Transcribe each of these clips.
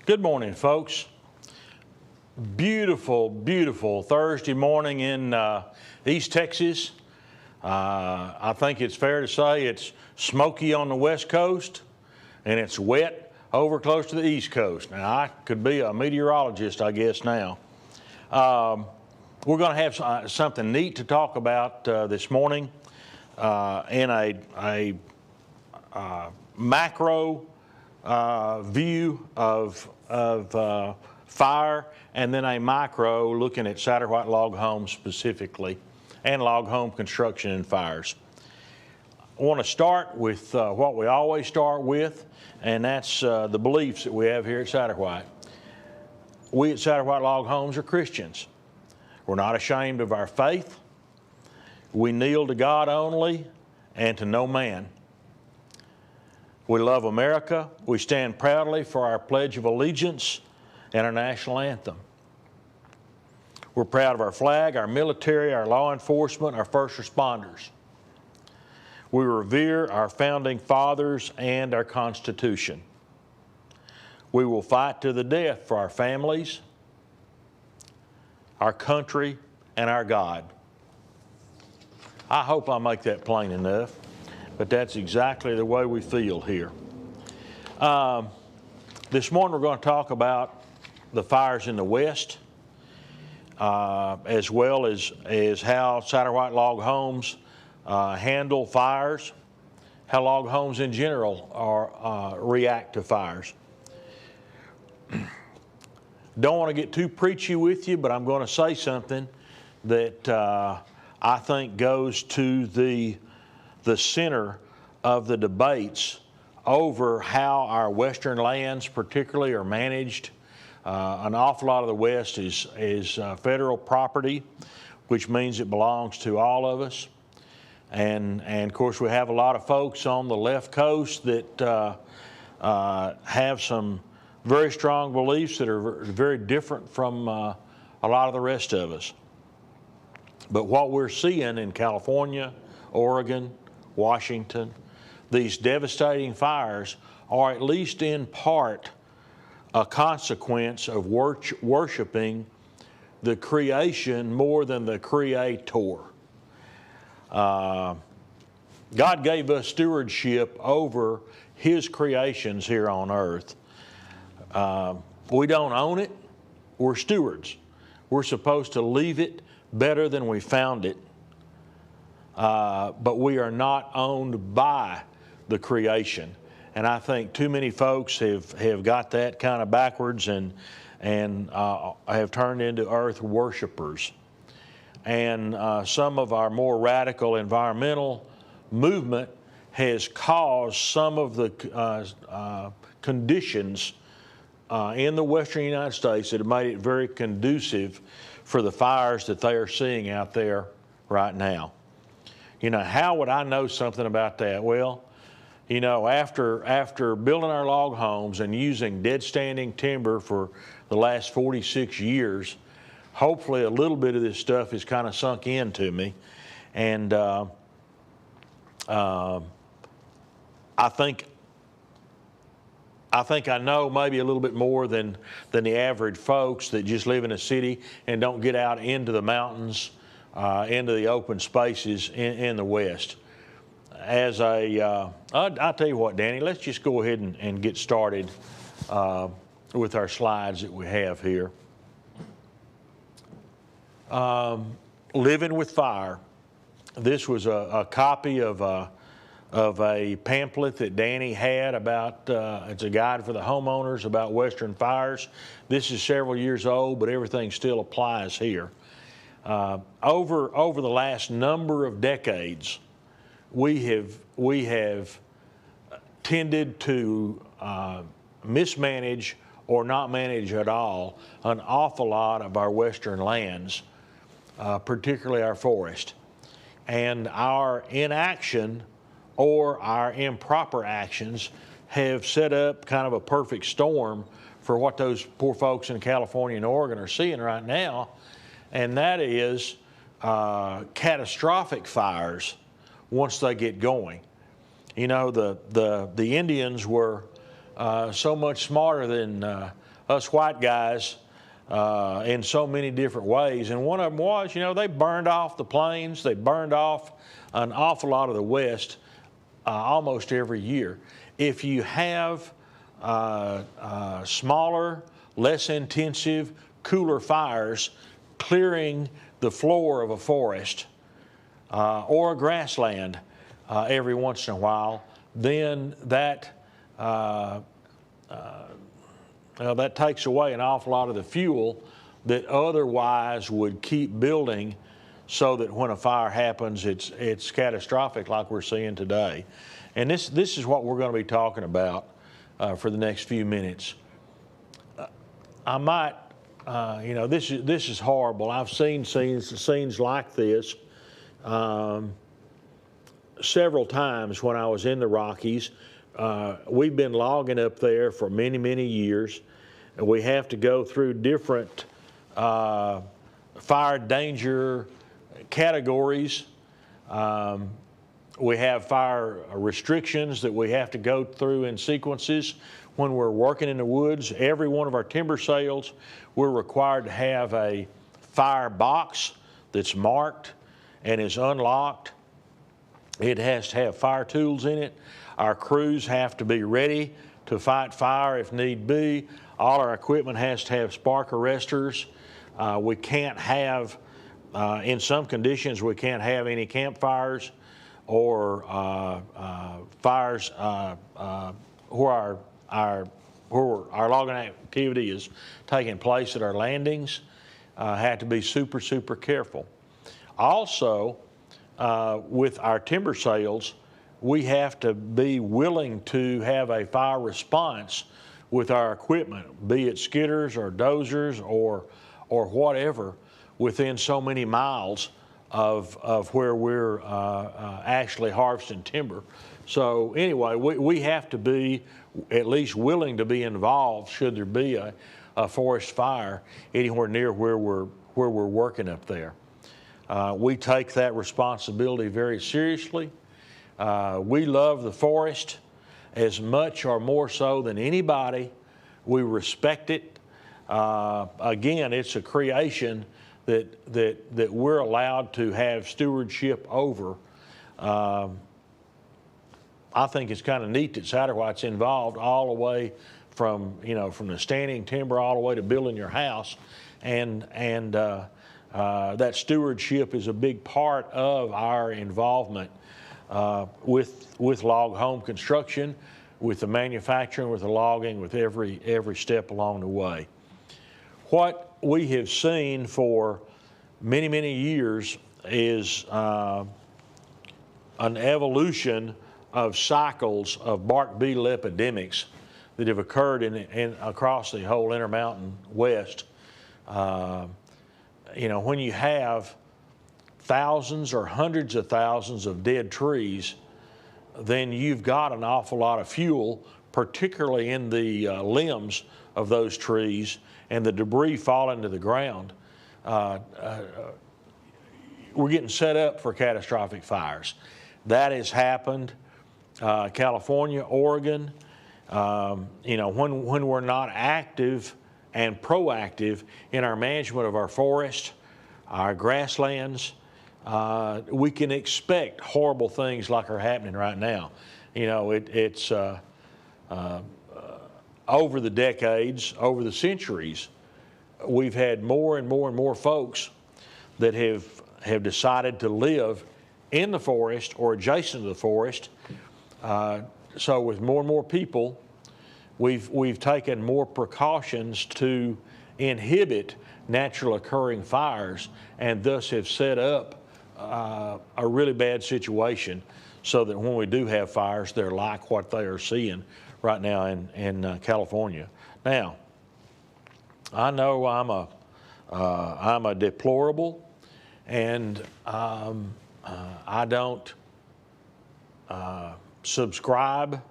Good morning, folks. Beautiful, beautiful Thursday morning in East Texas. I think it's fair to say it's smoky on the West Coast and it's wet over close to the East Coast. Now, I could be a meteorologist, I guess, now. We're going to have something neat to talk about this morning in a macro view of fire, and then a micro looking at Satterwhite log homes specifically and log home construction and fires. I want to start with what we always start with, and that's the beliefs that we have here at Satterwhite. We at Satterwhite Log Homes are Christians. We're not ashamed of our faith. We kneel to God only and to no man. We love America. We stand proudly for our Pledge of Allegiance and our national anthem. We're proud of our flag, our military, our law enforcement, our first responders. We revere our founding fathers and our Constitution. We will fight to the death for our families, our country, and our God. I hope I make that plain enough, but that's exactly the way we feel here. This morning we're going to talk about the fires in the West, as well as how Satterwhite Log Homes handle fires, how log homes in general react to fires. Don't want to get too preachy with you, but I'm going to say something that I think goes to the center of the debates over how our western lands particularly are managed. An awful lot of the West is federal property, which means it belongs to all of us. And of course we have a lot of folks on the left coast that have some very strong beliefs that are very different from a lot of the rest of us. But what we're seeing in California, Oregon, Washington, these devastating fires are at least in part a consequence of worshiping the creation more than the creator. God gave us stewardship over His creations here on earth. We don't own it. We're stewards. We're supposed to leave it better than we found it. But we are not owned by the creation. And I think too many folks have got that kind of backwards and have turned into earth worshipers. And some of our more radical environmental movement has caused some of the conditions in the western United States that have made it very conducive for the fires that they are seeing out there right now. You know, how would I know something about that? Well, you know, after building our log homes and using dead standing timber for the last 46 years, hopefully a little bit of this stuff has kind of sunk into me. And I think I know maybe a little bit more than the average folks that just live in a city and don't get out into the mountains, into the open spaces in the West. I'll tell you what, Danny, let's just go ahead and get started with our slides that we have here. Living with Fire. This was a copy of a pamphlet that Danny had about, it's a guide for the homeowners about western fires. This is several years old, but everything still applies here. Over the last number of decades, we have tended to mismanage or not manage at all an awful lot of our western lands, particularly our forest. And our inaction or our improper actions have set up kind of a perfect storm for what those poor folks in California and Oregon are seeing right now, and that is catastrophic fires once they get going. You know, the Indians were so much smarter than us white guys in so many different ways. And one of them was, they burned off the plains. They burned off an awful lot of the West almost every year. If you have smaller, less intensive, cooler fires clearing the floor of a forest or a grassland every once in a while, then that that takes away an awful lot of the fuel that otherwise would keep building, so that when a fire happens, it's catastrophic like we're seeing today. And this is what we're going to be talking about for the next few minutes. I might, this is horrible. I've seen scenes like this several times when I was in the Rockies. We've been logging up there for many, many years. And we have to go through different fire danger categories. We have fire restrictions that we have to go through in sequences. When we're working in the woods, every one of our timber sales, we're required to have a fire box that's marked and is unlocked. It has to have fire tools in it. Our crews have to be ready to fight fire if need be. All our equipment has to have spark arresters. We can't have, in some conditions, we can't have any campfires or fires where our logging activity is taking place at our landings. Have to be super, super careful. Also, with our timber sales, we have to be willing to have a fire response with our equipment, be it skidders or dozers or whatever, within so many miles of where we're actually harvesting timber. So anyway, we have to be at least willing to be involved should there be a forest fire anywhere near where we're working up there. We take that responsibility very seriously. We love the forest as much or more so than anybody. We respect it. Again, it's a creation that we're allowed to have stewardship over. I think it's kind of neat that Satterwhite's involved all the way from the standing timber all the way to building your house, and that stewardship is a big part of our involvement with log home construction, with the manufacturing, with the logging, with every step along the way. What we have seen for many, many years is an evolution of cycles of bark beetle epidemics that have occurred across the whole Intermountain West. When you have thousands or hundreds of thousands of dead trees, then you've got an awful lot of fuel, particularly in the limbs of those trees, and the debris falling to the ground. We're getting set up for catastrophic fires. That has happened. California, Oregon, when we're not active and proactive in our management of our forest, our grasslands, we can expect horrible things like are happening right now. It's over the decades, over the centuries, we've had more and more and more folks that have decided to live in the forest or adjacent to the forest. So with more and more people, we've taken more precautions to inhibit natural occurring fires, and thus have set up a really bad situation so that when we do have fires, they're like what they are seeing right now in California. Now, I know I'm a deplorable, and I don't subscribe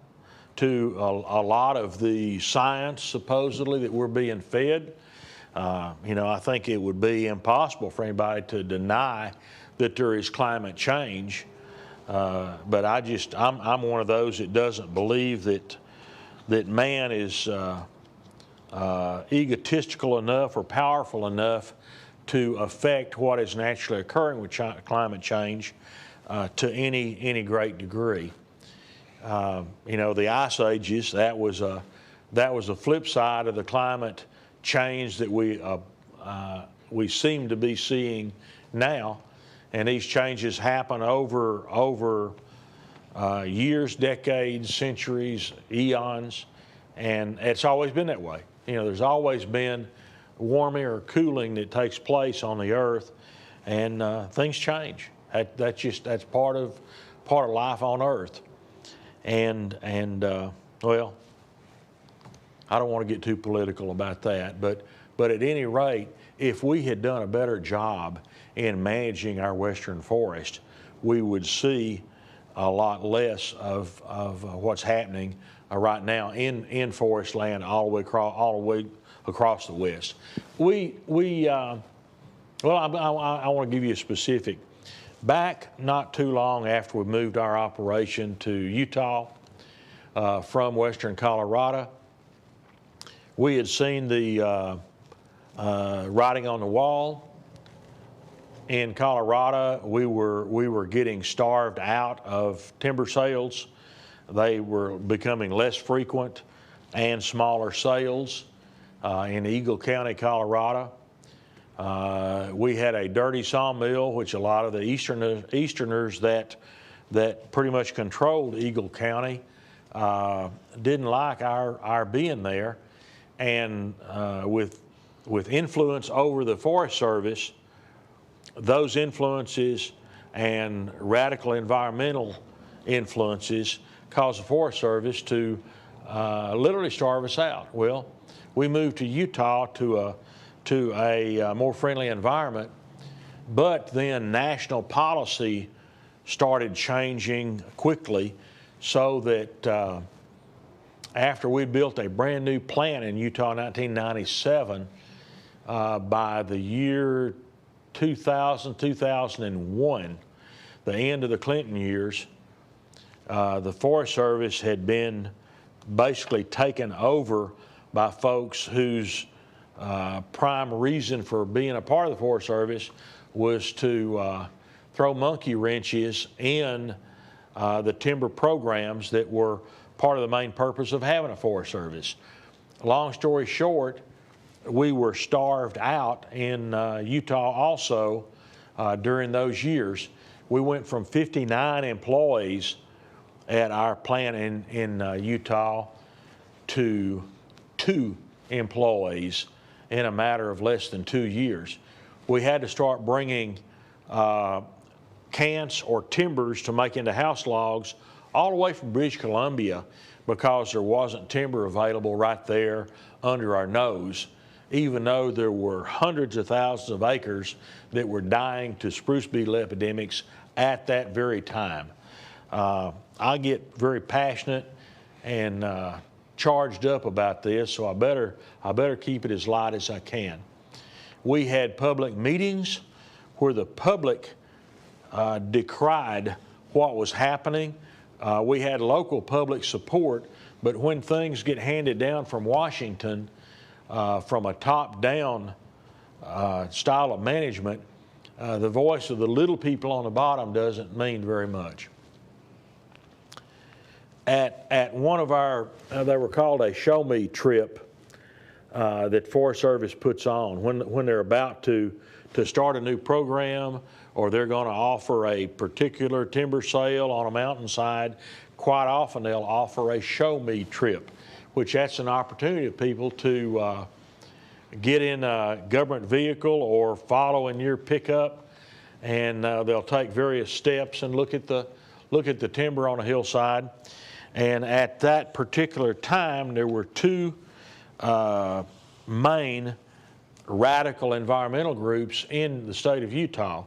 to a lot of the science supposedly that we're being fed. I think it would be impossible for anybody to deny that there is climate change. But I'm one of those that doesn't believe that man is egotistical enough or powerful enough to affect what is naturally occurring with climate change to any great degree. You know, the ice ages, that was a flip side of the climate change that we seem to be seeing now, and these changes happen over years, decades, centuries, eons, and it's always been that way. You know, there's always been warming or cooling that takes place on the earth, and things change. That's part of life on earth. And well, I don't want to get too political about that, but at any rate, if we had done a better job in managing our western forest, we would see a lot less of what's happening right now in forest land all the way across the West. Well, I want to give you a specific. Back not too long after we moved our operation to Utah from western Colorado, we had seen the writing on the wall. In Colorado, we were getting starved out of timber sales. They were becoming less frequent and smaller sales in Eagle County, Colorado. We had a dirty sawmill, which a lot of the Easterners that pretty much controlled Eagle County didn't like our being there, and with influence over the Forest Service, those influences and radical environmental influences caused the Forest Service to literally starve us out. Well, we moved to Utah to a more friendly environment, but then national policy started changing quickly, so that after we built a brand new plant in Utah in 1997, by the year 2000, 2001, the end of the Clinton years, the Forest Service had been basically taken over by folks whose prime reason for being a part of the Forest Service was to throw monkey wrenches in the timber programs that were part of the main purpose of having a Forest Service. Long story short, we were starved out in Utah also during those years. We went from 59 employees at our plant in Utah to 2 employees in a matter of less than 2 years. We had to start bringing cants or timbers to make into house logs all the way from British Columbia, because there wasn't timber available right there under our nose, even though there were hundreds of thousands of acres that were dying to spruce beetle epidemics at that very time. I get very passionate and charged up about this, so I better keep it as light as I can. We had public meetings where the public decried what was happening. We had local public support, but when things get handed down from Washington, from a top-down style of management, the voice of the little people on the bottom doesn't mean very much. At one of our, they were called a show me trip that Forest Service puts on when they're about to start a new program, or they're going to offer a particular timber sale on a mountainside. Quite often they'll offer a show me trip, which that's an opportunity for people to get in a government vehicle or follow in your pickup, and they'll take various steps and look at the timber on a hillside. And at that particular time, there were 2 main radical environmental groups in the state of Utah,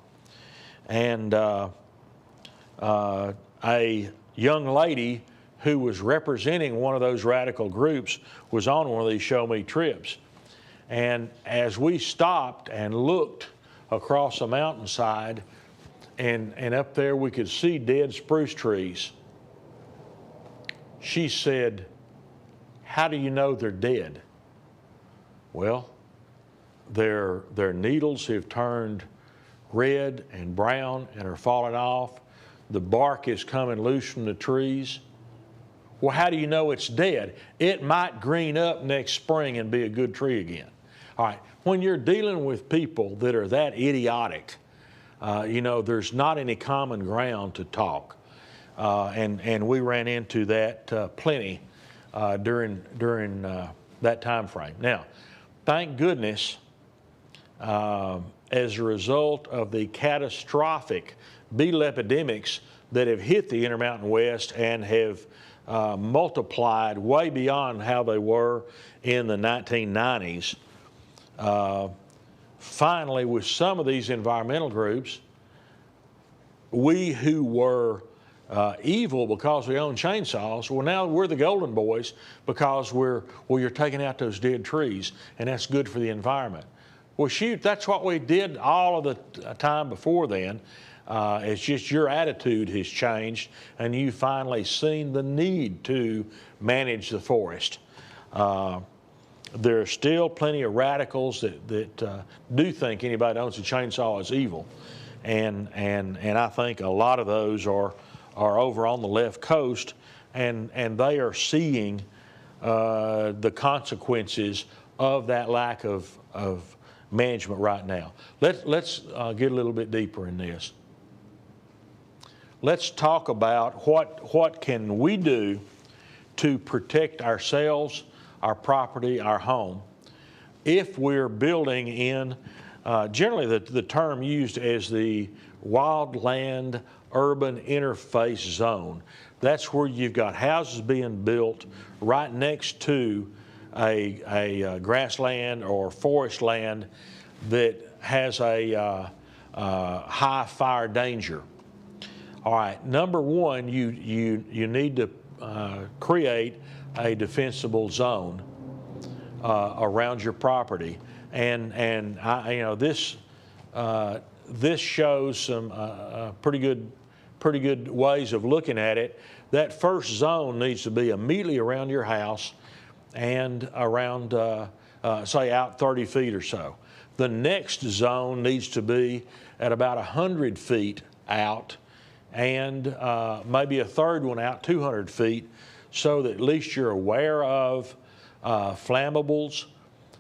and a young lady who was representing one of those radical groups was on one of these show me trips. And as we stopped and looked across the mountainside, and up there we could see dead spruce trees, she said, "How do you know they're dead?" Well, their needles have turned red and brown and are falling off. The bark is coming loose from the trees. Well, how do you know it's dead? It might green up next spring and be a good tree again. All right, when you're dealing with people that are that idiotic, there's not any common ground to talk. And we ran into that plenty during that time frame. Now, thank goodness, as a result of the catastrophic beetle epidemics that have hit the Intermountain West and have multiplied way beyond how they were in the 1990s, finally, with some of these environmental groups, we who were evil because we own chainsaws, well, now we're the golden boys because you're taking out those dead trees, and that's good for the environment. Well, shoot, that's what we did all of the time before then. It's just your attitude has changed, and you've finally seen the need to manage the forest. There are still plenty of radicals that do think anybody that owns a chainsaw is evil, and I think a lot of those are over on the left coast, and they are seeing the consequences of that lack of management right now. Let's get a little bit deeper in this. Let's talk about what can we do to protect ourselves, our property, our home, if we're building in, generally the term used as the wildland urban interface zone. That's where you've got houses being built right next to a grassland or forest land that has a high fire danger. All right, number one, you need to create a defensible zone around your property, and this shows some pretty good ways of looking at it. That first zone needs to be immediately around your house and around, say, out 30 feet or so. The next zone needs to be at about 100 feet out, and maybe a third one out 200 feet, so that at least you're aware of flammables,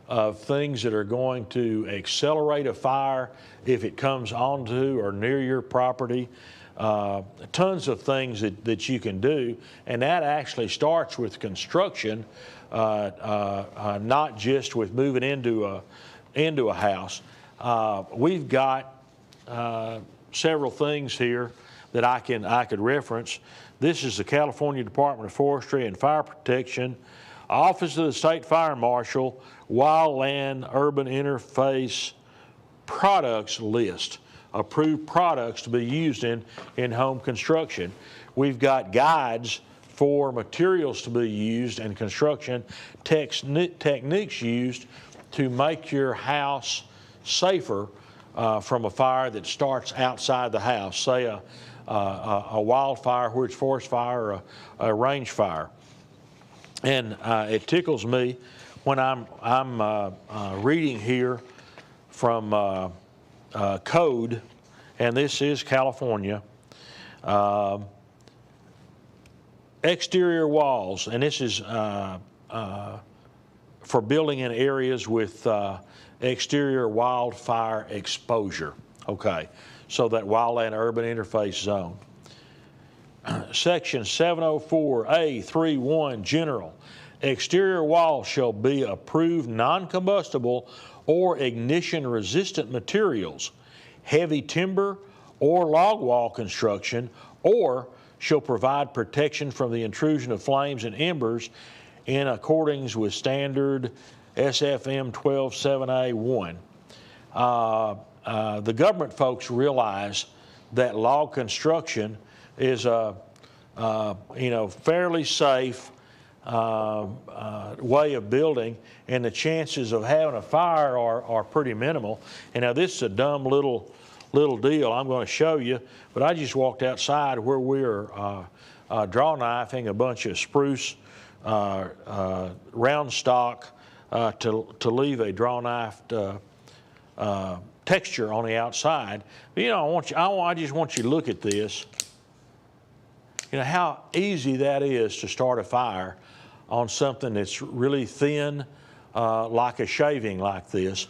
of things that are going to accelerate a fire if it comes onto or near your property. Tons of things that you can do, and that actually starts with construction, not just with moving into a house. We've got several things here that I could reference. This is the California Department of Forestry and Fire Protection, Office of the State Fire Marshal, Wildland Urban Interface Products List, approved products to be used in home construction. We've got guides for materials to be used and construction techniques used to make your house safer from a fire that starts outside the house, say a wildfire, where it's forest fire, or a range fire. And it tickles me when I'm reading here from code, and this is California. Exterior walls, and this is for building in areas with exterior wildfire exposure. Okay, so that wildland urban interface zone. Section 704A31 General. Exterior walls shall be approved non-combustible or ignition-resistant materials, heavy timber or log wall construction, or shall provide protection from the intrusion of flames and embers in accordance with standard SFM 127A1. The government folks realize that log construction is a fairly safe way of building, and the chances of having a fire are pretty minimal. And now this is a dumb little deal I'm going to show you, but I just walked outside where we're draw knifing a bunch of spruce round stock to leave a draw knife texture on the outside. But, you know, I just want you to look at this. You know how easy that is to start a fire on something that's really thin, like a shaving like this.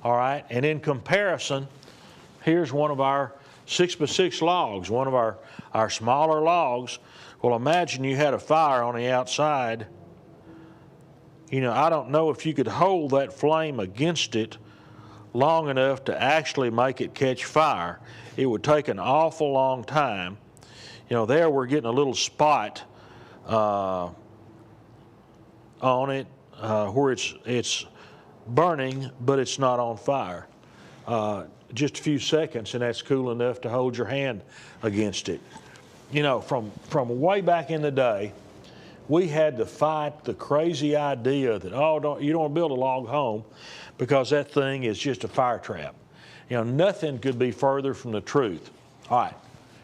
All right, and in comparison, here's one of our 6x6 logs, one of our smaller logs. Well, imagine you had a fire on the outside. You know, I don't know if you could hold that flame against it long enough to actually make it catch fire. It would take an awful long time. You know, there we're getting a little spot on it where it's burning, but it's not on fire. Just a few seconds, and that's cool enough to hold your hand against it. You know, from way back in the day, we had to fight the crazy idea that, oh, you don't want to build a log home because that thing is just a fire trap. You know, nothing could be further from the truth. All right,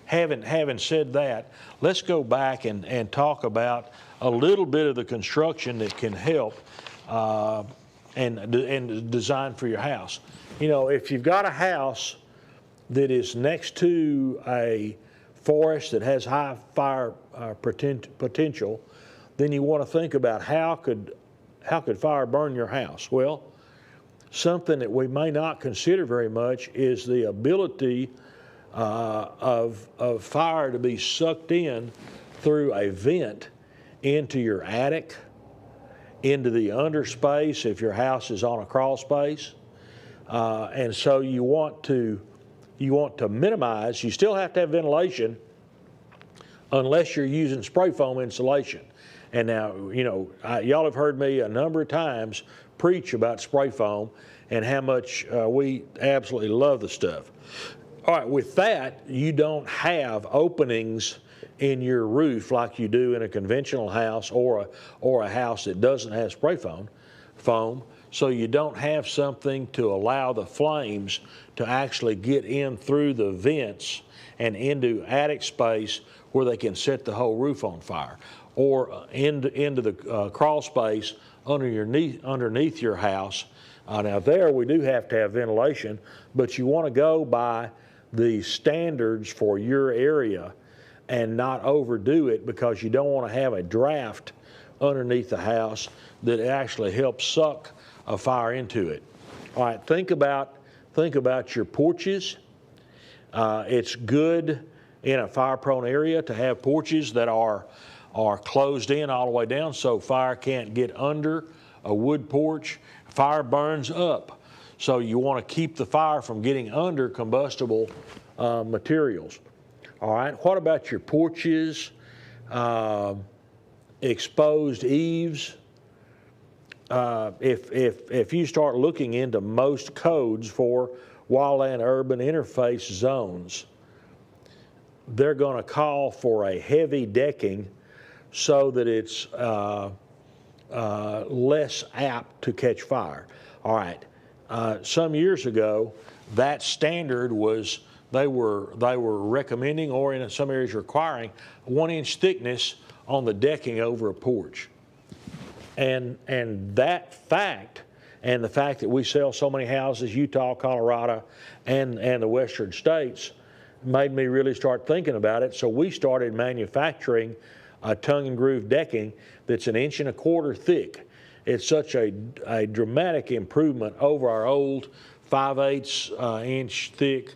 having said that, let's go back and talk about a little bit of the construction that can help and design for your house. You know, if you've got a house that is next to a forest that has high fire potential, then you want to think about how could fire burn your house? Well, something that we may not consider very much is the ability of fire to be sucked in through a vent into your attic, into the underspace if your house is on a crawl space. And so you want to minimize. You still have to have ventilation unless you're using spray foam insulation. And now, you know, y'all have heard me a number of times preach about spray foam and how much we absolutely love the stuff. All right, with that, you don't have openings in your roof like you do in a conventional house or a house that doesn't have spray foam. So you don't have something to allow the flames to actually get in through the vents and into attic space where they can set the whole roof on fire, or into the crawl space underneath your house. Now there we do have to have ventilation, but you want to go by the standards for your area and not overdo it, because you don't want to have a draft underneath the house that actually helps suck a fire into it. All right, think about your porches. It's good in a fire-prone area to have porches that are closed in all the way down so fire can't get under a wood porch. Fire burns up, so you want to keep the fire from getting under combustible materials. All right, what about your porches, exposed eaves? If you start looking into most codes for wildland-urban interface zones, they're going to call for a heavy decking so that it's less apt to catch fire. All right, some years ago, that standard was they were recommending, or in some areas requiring, 1-inch thickness on the decking over a porch. And that fact, and the fact that we sell so many houses, Utah, Colorado, and the western states, made me really start thinking about it. So we started manufacturing a tongue and groove decking that's 1.25 inches thick. It's such a dramatic improvement over our old 5/8 inch thick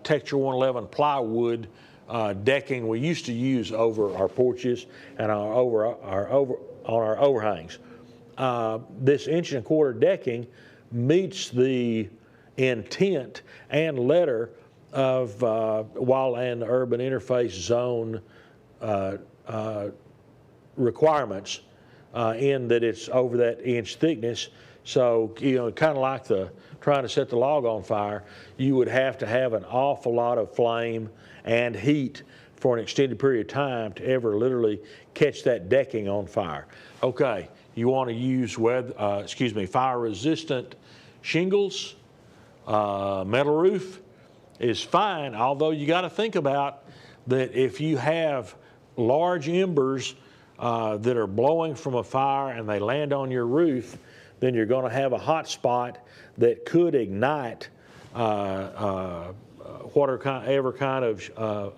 Texture 111 plywood decking we used to use over our porches and on our overhangs. This 1.25 inch decking meets the intent and letter of wildland urban interface zone requirements, in that it's over that inch thickness. So, you know, kind of like trying to set the log on fire, you would have to have an awful lot of flame and heat for an extended period of time to ever literally catch that decking on fire. Okay, you want to use fire-resistant shingles. Metal roof is fine, although you got to think about that if you have large embers that are blowing from a fire and they land on your roof, then you're going to have a hot spot that could ignite whatever kind of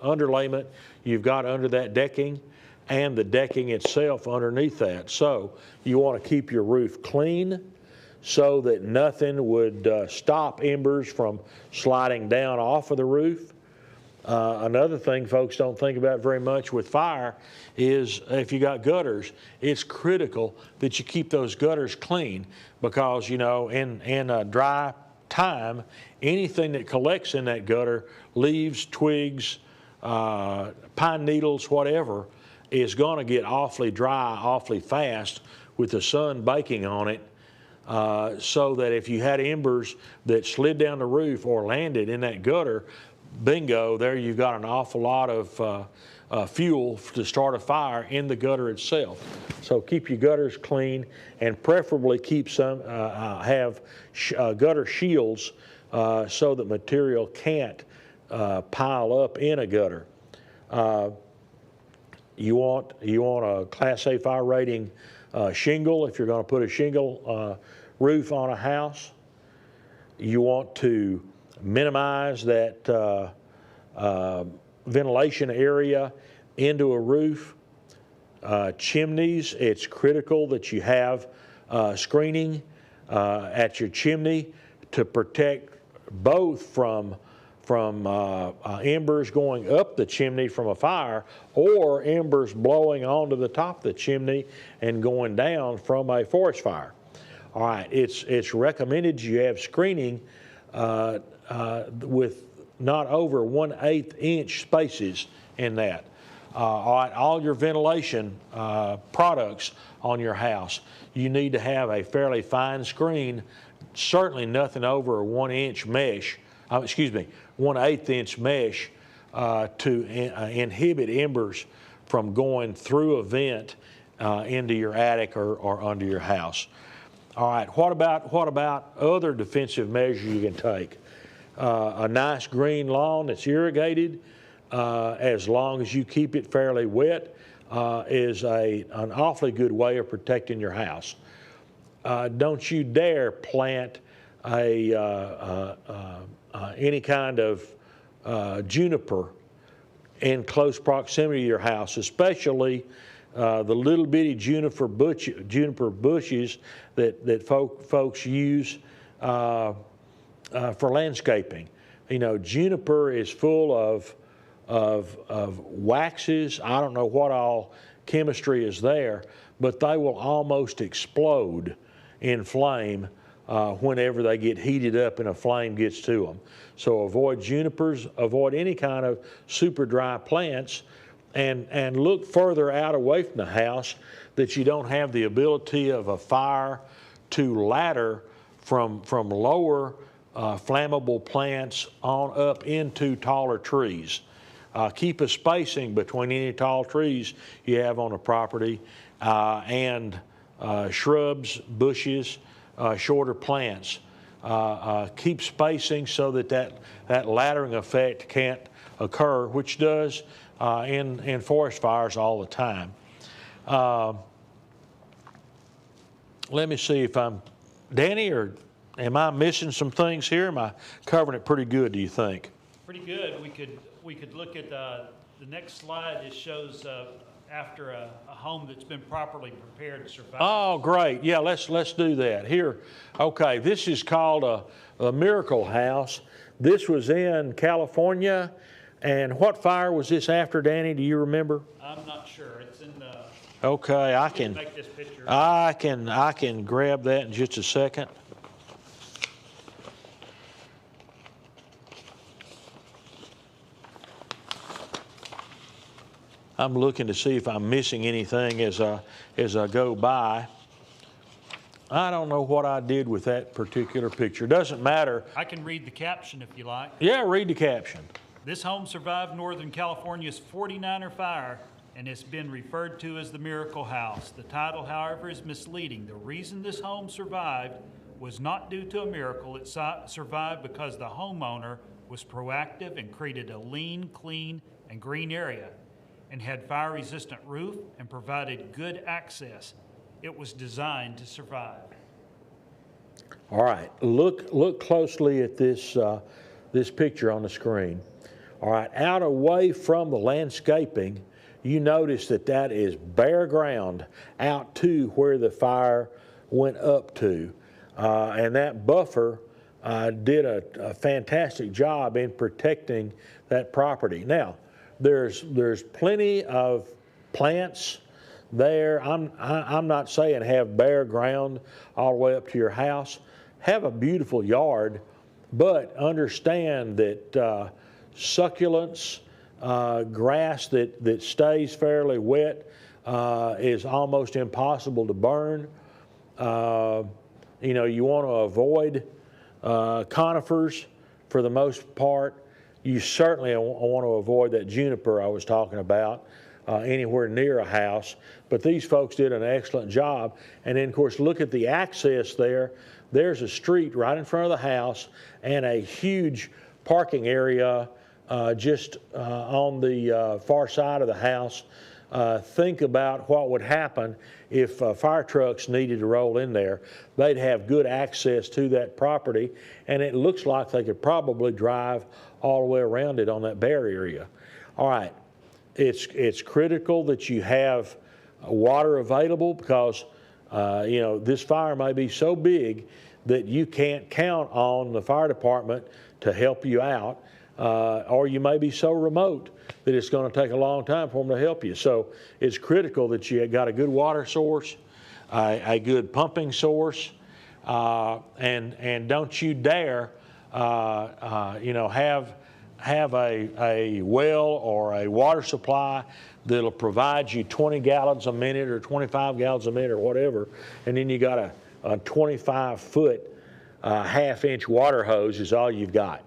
underlayment you've got under that decking and the decking itself underneath that. So you want to keep your roof clean so that nothing would stop embers from sliding down off of the roof. Another thing folks don't think about very much with fire is if you got gutters, it's critical that you keep those gutters clean because, you know, in a dry time, anything that collects in that gutter, leaves, twigs, pine needles, whatever, is going to get awfully dry awfully fast with the sun baking on it. So that if you had embers that slid down the roof or landed in that gutter, bingo, there you've got an awful lot of fuel to start a fire in the gutter itself. So keep your gutters clean and preferably keep some, have gutter shields so that material can't pile up in a gutter. You want a Class A fire rating shingle if you're going to put a shingle roof on a house. You want to minimize that ventilation area into a roof. Chimneys, it's critical that you have screening at your chimney to protect both from embers going up the chimney from a fire or embers blowing onto the top of the chimney and going down from a forest fire. All right, it's recommended you have screening with not over 1/8 inch spaces in that. All right, all your ventilation products on your house, you need to have a fairly fine screen, certainly nothing over a 1 inch mesh, 1/8 inch mesh to inhibit embers from going through a vent into your attic or under your house. All right, what about other defensive measures you can take? A nice green lawn that's irrigated, as long as you keep it fairly wet, is an awfully good way of protecting your house. Don't you dare plant any kind of juniper in close proximity to your house, especially the little bitty juniper bushes that folks use for landscaping. You know, juniper is full of waxes. I don't know what all chemistry is there, but they will almost explode in flame whenever they get heated up and a flame gets to them. So avoid junipers, avoid any kind of super dry plants, and look further out away from the house that you don't have the ability of a fire to ladder from lower flammable plants on up into taller trees. Keep a spacing between any tall trees you have on the property and shrubs, bushes, shorter plants. Keep spacing so that laddering effect can't occur, which does in forest fires all the time. Let me see if I'm, Danny, or am I missing some things here? Am I covering it pretty good, do you think? Pretty good. We could look at the next slide. It shows after a home that's been properly prepared to survive. Oh, great. Yeah, let's do that. Here, okay, this is called a miracle house. This was in California. And what fire was this after, Danny? Do you remember? I'm not sure. It's in the... Okay, I can make this picture. I can grab that in just a second. I'm looking to see if I'm missing anything as I go by. I don't know what I did with that particular picture. Doesn't matter. I can read the caption if you like. Yeah, read the caption. This home survived Northern California's 49er fire and has been referred to as the Miracle House. The title, however, is misleading. The reason this home survived was not due to a miracle. It survived because the homeowner was proactive and created a lean, clean, and green area. and had fire-resistant roof and provided good access. It was designed to survive. All right, look closely at this, this picture on the screen. All right, out away from the landscaping, you notice that that is bare ground out to where the fire went up to. And that buffer did a fantastic job in protecting that property. Now, there's plenty of plants there. I'm not saying have bare ground all the way up to your house. Have a beautiful yard, but understand that succulents, grass that stays fairly wet is almost impossible to burn. You know, you want to avoid conifers for the most part. You certainly want to avoid that juniper I was talking about anywhere near a house. But these folks did an excellent job. And then, of course, look at the access there. There's a street right in front of the house and a huge parking area just on the far side of the house. Think about what would happen if fire trucks needed to roll in there. They'd have good access to that property, and it looks like they could probably drive all the way around it on that bare area. All right, it's critical that you have water available because you know, this fire may be so big that you can't count on the fire department to help you out, or you may be so remote that it's going to take a long time for them to help you. So it's critical that you got a good water source, a good pumping source, and don't you dare, you know, have a well or a water supply that'll provide you 20 gallons a minute or 25 gallons a minute or whatever, and then you got a 25-foot half-inch water hose is all you've got.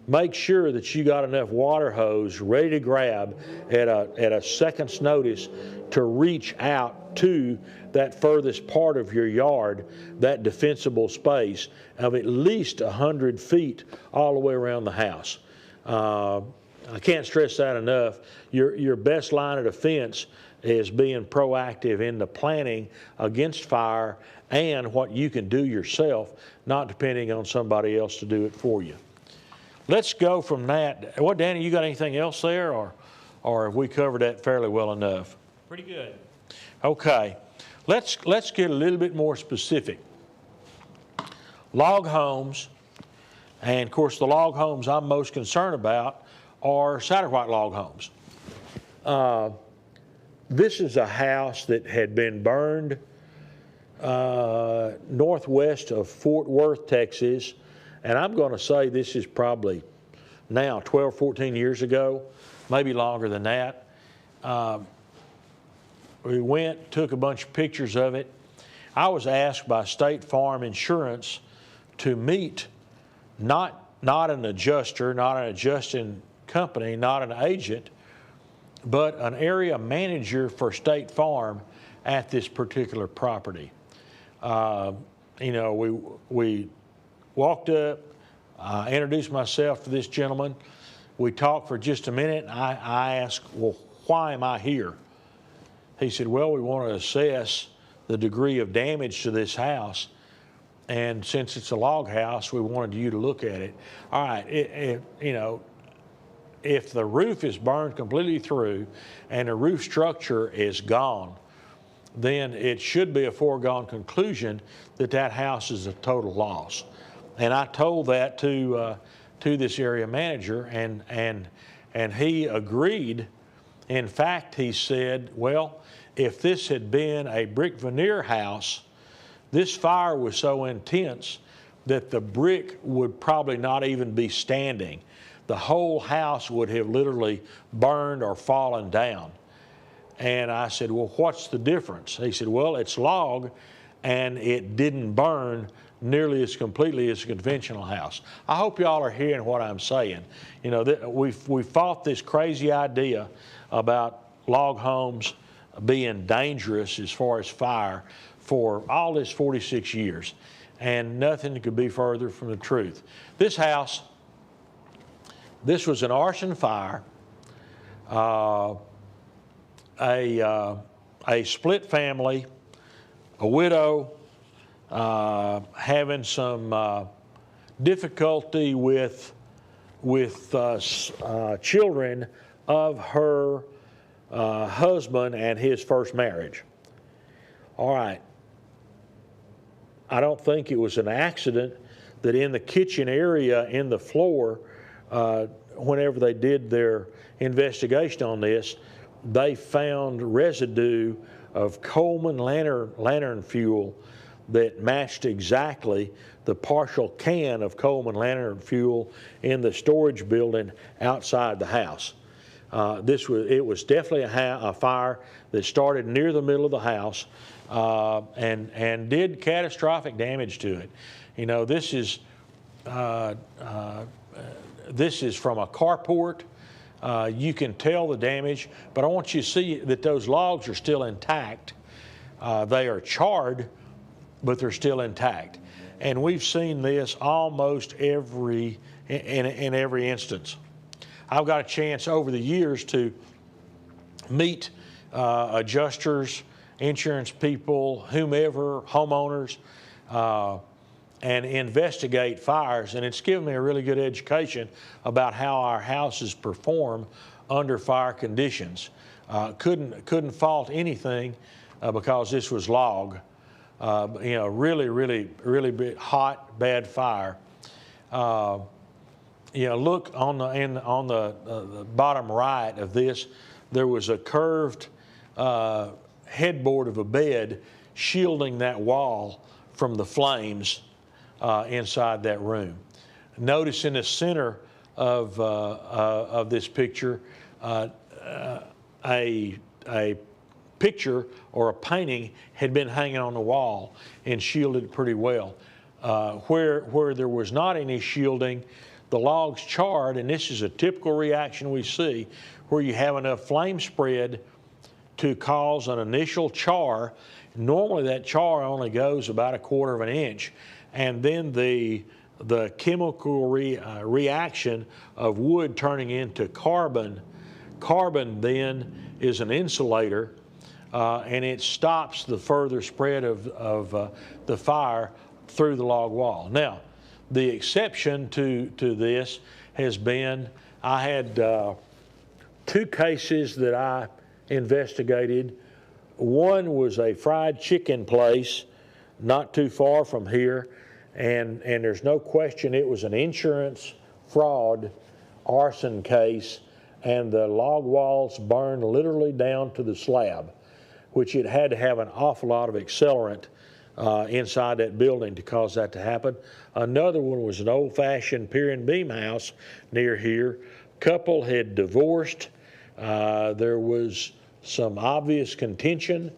Make sure that you got enough water hose ready to grab at a second's notice to reach out to that furthest part of your yard, that defensible space of at least 100 feet all the way around the house. I can't stress that enough. Your best line of defense is being proactive in the planning against fire and what you can do yourself, not depending on somebody else to do it for you. Let's go from that. What, Danny, you got anything else there, or have we covered that fairly well enough? Pretty good. Okay, let's get a little bit more specific. Log homes, and of course the log homes I'm most concerned about are Satterwhite log homes. This is a house that had been burned northwest of Fort Worth, Texas, and I'm going to say this is probably now 12, 14 years ago, maybe longer than that. We went, took a bunch of pictures of it. I was asked by State Farm Insurance to meet not an adjuster, not an adjusting company, not an agent, but an area manager for State Farm at this particular property. You know, we walked up, introduced myself to this gentleman. We talked for just a minute, and I asked, well, why am I here? He said, well, we want to assess the degree of damage to this house, and since it's a log house, we wanted you to look at it. All right, you know, if the roof is burned completely through and the roof structure is gone, then it should be a foregone conclusion that that house is a total loss. And I told that to this area manager, and he agreed. In fact, he said, well, if this had been a brick veneer house, this fire was so intense that the brick would probably not even be standing. The whole house would have literally burned or fallen down. And I said, well, what's the difference? He said, well, it's log, and it didn't burn nearly as completely as a conventional house. I hope y'all are hearing what I'm saying. You know, we fought this crazy idea about log homes being dangerous as far as fire for all this 46 years, and nothing could be further from the truth. This house, this was an arson fire. a split family, a widow, having some difficulty with children of her husband and his first marriage. All right. I don't think it was an accident that in the kitchen area, in the floor, whenever they did their investigation on this, they found residue of Coleman lantern fuel that matched exactly the partial can of Coleman lantern fuel in the storage building outside the house. It was definitely a fire that started near the middle of the house and did catastrophic damage to it. You know, this is from a carport. You can tell the damage, but I want you to see that those logs are still intact. They are charred, but they're still intact. And we've seen this almost in every instance. I've got a chance over the years to meet adjusters, insurance people, whomever, homeowners, and investigate fires. And it's given me a really good education about how our houses perform under fire conditions. Couldn't fault anything because this was log. You know, really hot, bad fire. You know, look on the bottom right of this, there was a curved headboard of a bed shielding that wall from the flames inside that room. Notice in the center of this picture, a picture or a painting had been hanging on the wall and shielded pretty well. Where there was not any shielding, the logs charred, and this is a typical reaction we see, where you have enough flame spread to cause an initial char. Normally that char only goes about 1/4 of an inch, and then the chemical reaction of wood turning into carbon. Carbon then is an insulator, and it stops the further spread of the fire through the log wall. Now, the exception to this has been, I had 2 cases that I investigated. One was a fried chicken place not too far from here, and there's no question it was an insurance fraud arson case, and the log walls burned literally down to the slab, which it had to have an awful lot of accelerant inside that building to cause that to happen. Another one was an old-fashioned pier and beam house near here. Couple had divorced. There was some obvious contention,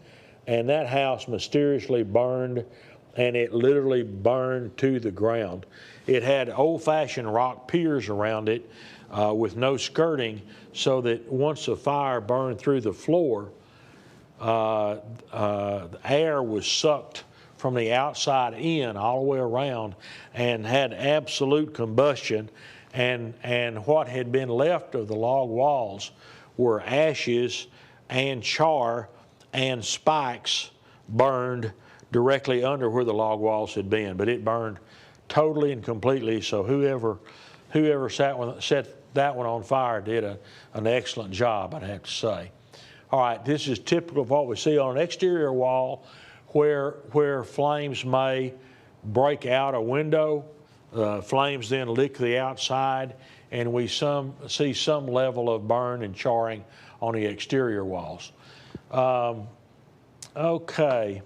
and that house mysteriously burned, and it literally burned to the ground. It had old-fashioned rock piers around it with no skirting, so that once the fire burned through the floor, the air was sucked from the outside in all the way around and had absolute combustion, and what had been left of the log walls were ashes and char and spikes burned directly under where the log walls had been. But it burned totally and completely, so whoever set that one on fire did an excellent job, I'd have to say. All right, this is typical of what we see on an exterior wall where flames may break out a window. Flames then lick the outside, and we see some level of burn and charring on the exterior walls. Okay.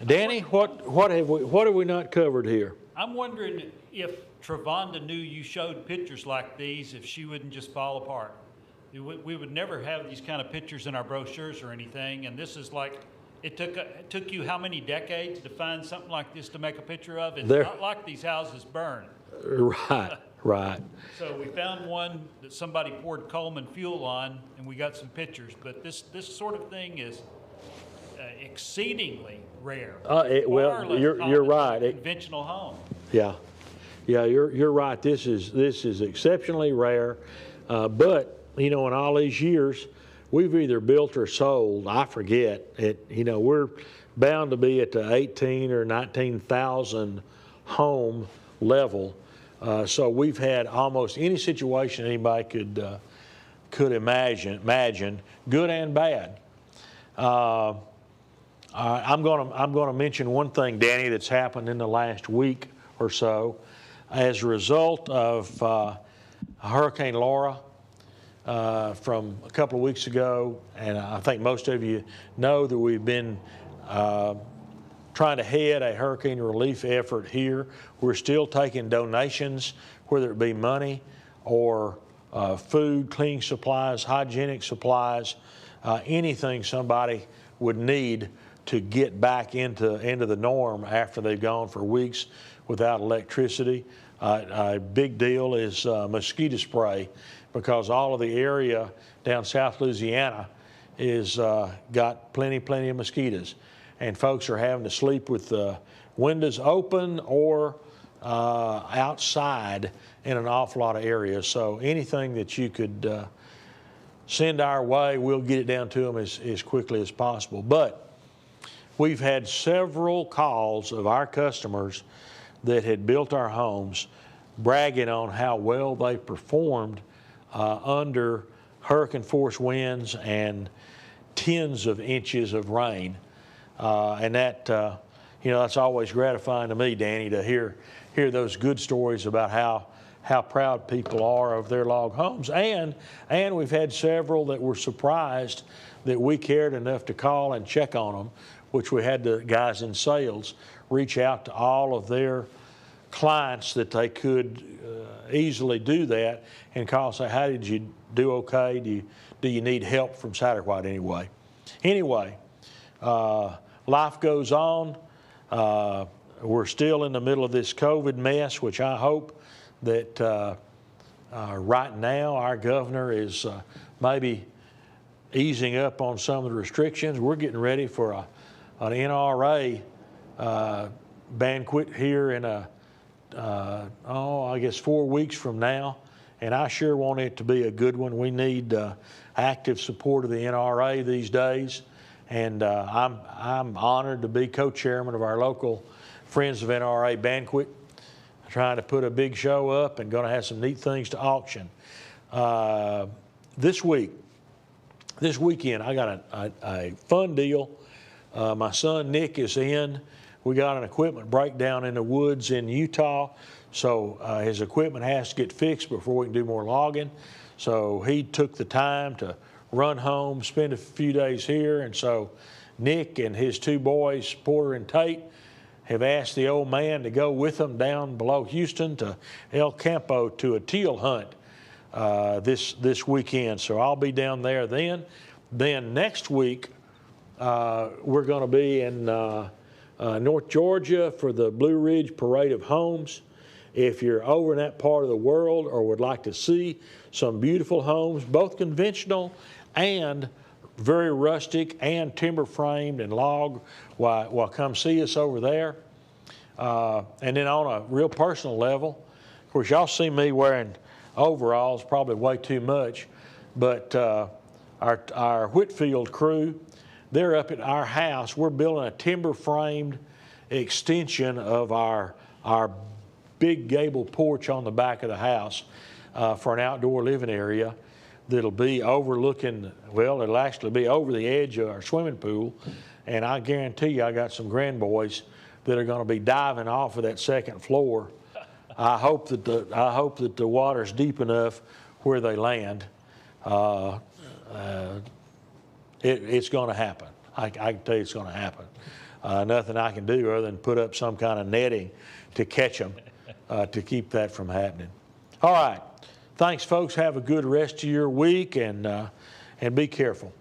Danny, what have we not covered here? I'm wondering if Travonda knew you showed pictures like these, if she wouldn't just fall apart. We would never have these kind of pictures in our brochures or anything, and this is like, it took you how many decades to find something like this to make a picture of? It's not like these houses burn. Right. So we found one that somebody poured Coleman fuel on, and we got some pictures, but this sort of thing is exceedingly rare. Well, you're right. Conventional home. Yeah, you're right. This is exceptionally rare, but in all these years, we've either built or sold, I forget, we're bound to be at the 18 or 19,000 home level. So we've had almost any situation anybody could imagine, good and bad. I'm going to mention one thing, Danny, that's happened in the last week or so as a result of Hurricane Laura from a couple of weeks ago, and I think most of you know that we've been trying to head a hurricane relief effort here. We're still taking donations, whether it be money or food, cleaning supplies, hygienic supplies, anything somebody would need to get back into the norm after they've gone for weeks without electricity. A big deal is mosquito spray, because all of the area down South Louisiana is got plenty of mosquitoes, and folks are having to sleep with the windows open or outside in an awful lot of areas. So anything that you could send our way, we'll get it down to them as quickly as possible. But we've had several calls of our customers that had built our homes bragging on how well they performed under hurricane force winds and tens of inches of rain. And that, that's always gratifying to me, Danny, to hear those good stories about how proud people are of their log homes. And we've had several that were surprised that we cared enough to call and check on them, which we had the guys in sales reach out to all of their clients that they could easily do that and call and say, how did you do? Okay? Do you need help from Satterwhite anyway? Anyway, life goes on. We're still in the middle of this COVID mess, which I hope that right now our governor is maybe easing up on some of the restrictions. We're getting ready for an NRA banquet here in I guess 4 weeks from now, and I sure want it to be a good one. We need active support of the NRA these days, and I'm honored to be co-chairman of our local Friends of NRA banquet, trying to put a big show up and going to have some neat things to auction. This weekend, I got a fun deal. My son Nick is in. We got an equipment breakdown in the woods in Utah, so his equipment has to get fixed before we can do more logging. So he took the time to run home, spend a few days here, and so Nick and his two boys, Porter and Tate, have asked the old man to go with them down below Houston to El Campo to a teal hunt this weekend. So I'll be down there then. Then next week, we're going to be in North Georgia for the Blue Ridge Parade of Homes. If you're over in that part of the world or would like to see some beautiful homes, both conventional and very rustic and timber framed and log, well, come see us over there. And then on a real personal level, of course, y'all see me wearing overalls, probably way too much, but our Whitfield crew, they're up at our house. We're building a timber framed extension of our big gable porch on the back of the house for an outdoor living area that'll be overlooking, well, it'll actually be over the edge of our swimming pool. And I guarantee you I got some grandboys that are going to be diving off of that second floor. I hope that the water's deep enough where they land. It's going to happen. I can tell you it's going to happen. Nothing I can do other than put up some kind of netting to catch them to keep that from happening. All right. Thanks, folks. Have a good rest of your week and be careful.